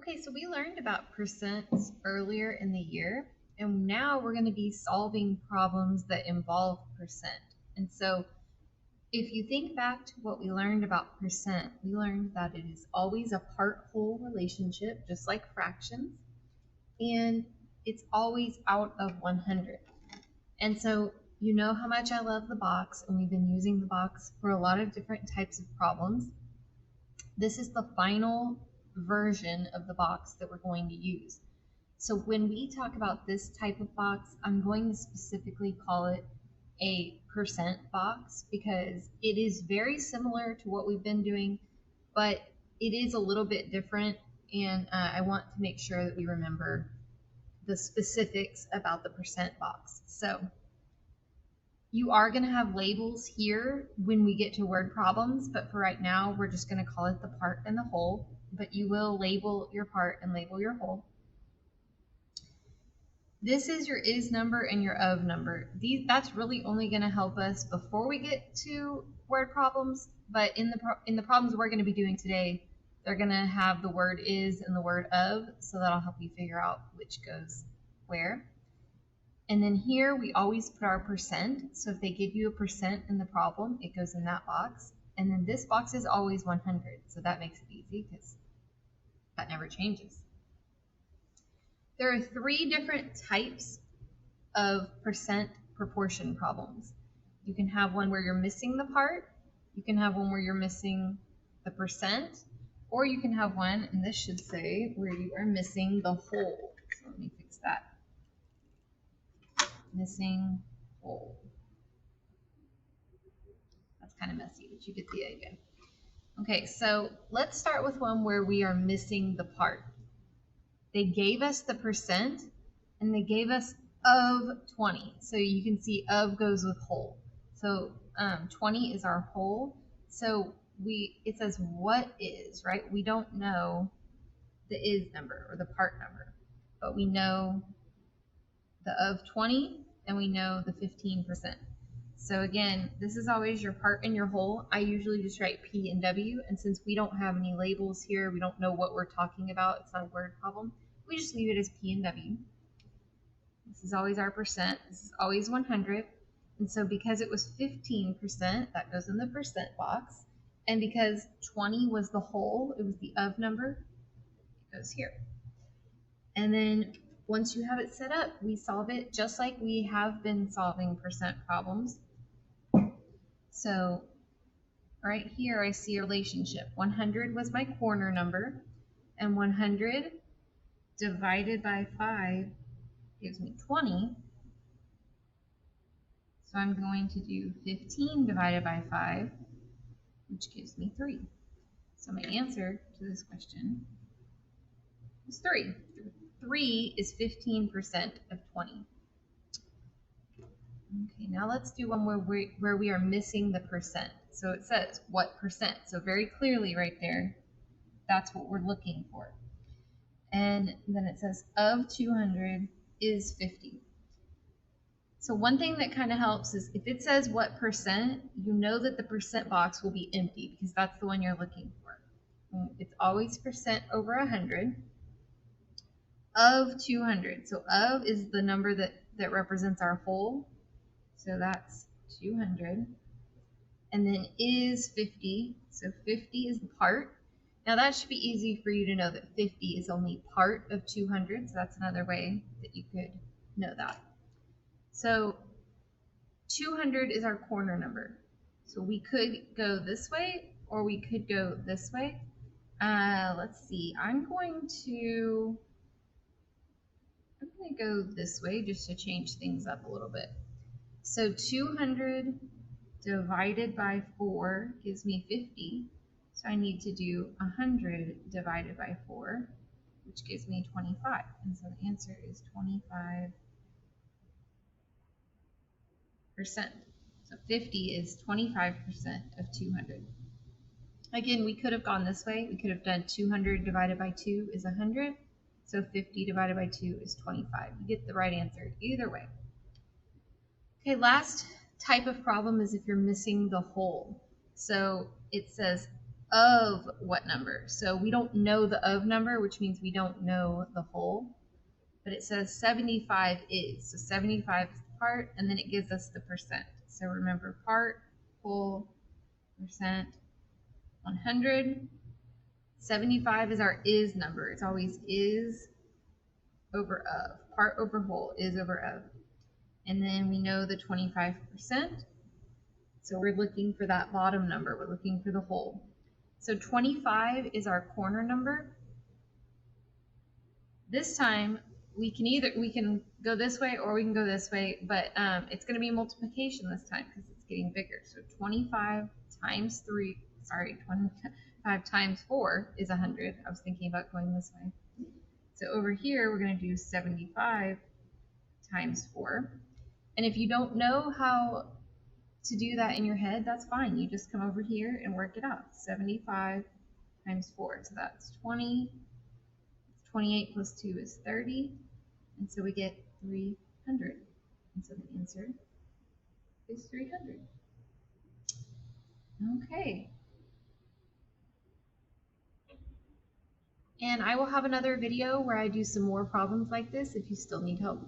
Okay, so we learned about percents earlier in the year, and now we're going to be solving problems that involve percent. And so if you think back to what we learned about percent, we learned that it is always a part-whole relationship, just like fractions, and it's always out of 100. And so you know how much I love the box, and we've been using the box for a lot of different types of problems. This is the final version of the box that we're going to use. So when we talk about this type of box, I'm going to specifically call it a percent box because it is very similar to what we've been doing, but it is a little bit different, and I want to make sure that we remember the specifics about the percent box. So you are going to have labels here when we get to word problems, but for right now, we're just going to call it the part and the whole, but you will label your part and label your whole. This is your is number and your of number. That's really only going to help us before we get to word problems, but in the problems we're going to be doing today, they're going to have the word is and the word of, so that'll help you figure out which goes where. And then here we always put our percent. So if they give you a percent in the problem, it goes in that box. And then this box is always 100. So that makes it easy because that never changes. There are three different types of percent proportion problems. You can have one where you're missing the part. You can have one where you're missing the percent. Or you can have one, and this should say, where you are missing the whole. So let me fix that. Missing whole. That's kind of messy, but you get the idea. Okay, so let's start with one where we are missing the part. They gave us the percent, and they gave us of 20. So you can see of goes with whole. So 20 is our whole. So it says what is, right? We don't know the is number or the part number, but we know the of 20 and we know the 15%. So again, this is always your part and your whole. I usually just write P and W, and since we don't have any labels here, we don't know what we're talking about, it's not a word problem, we just leave it as P and W. This is always our percent. This is always 100. And so because it was 15%, that goes in the percent box. And because 20 was the whole, it was the of number, it goes here. And then once you have it set up, we solve it just like we have been solving percent problems. So right here I see a relationship. 100 was my corner number, and 100 divided by 5 gives me 20. So I'm going to do 15 divided by 5, which gives me 3. So my answer to this question is 3. 3 is 15% of 20. Okay, now let's do one where we are missing the percent. So it says what percent. So very clearly right there, that's what we're looking for. And then it says of 200 is 50. So one thing that kind of helps is if it says what percent, you know that the percent box will be empty because that's the one you're looking for. It's always percent over 100 of 200. So of is the number that represents our whole. So that's 200. And then is 50. So 50 is the part. Now that should be easy for you to know that 50 is only part of 200. So that's another way that you could know that. So 200 is our corner number. So we could go this way or we could go this way. Let's see. I'm going to go this way just to change things up a little bit. So 200 divided by 4 gives me 50. So I need to do 100 divided by 4, which gives me 25. And so the answer is 25%. So 50 is 25% of 200. Again, we could have gone this way. We could have done 200 divided by 2 is 100. So 50 divided by 2 is 25. You get the right answer either way. Okay, last type of problem is if you're missing the whole. So it says of what number. So we don't know the of number, which means we don't know the whole. But it says 75 is. So 75 is the part, and then it gives us the percent. So remember, part, whole, percent, 100. 75 is our is number. It's always is over of. Part over whole, is over of. And then we know the 25%. So we're looking for that bottom number. We're looking for the whole. So 25 is our corner number. This time we can go this way or we can go this way, but it's going to be multiplication this time because it's getting bigger. So 25 times 25 times 4 is 100. I was thinking about going this way. So over here we're going to do 75 times 4. And if you don't know how to do that in your head, that's fine. You just come over here and work it out. 75 times 4. So that's 20. 28 plus 2 is 30. And so we get 300. And so the answer is 300. Okay. And I will have another video where I do some more problems like this if you still need help.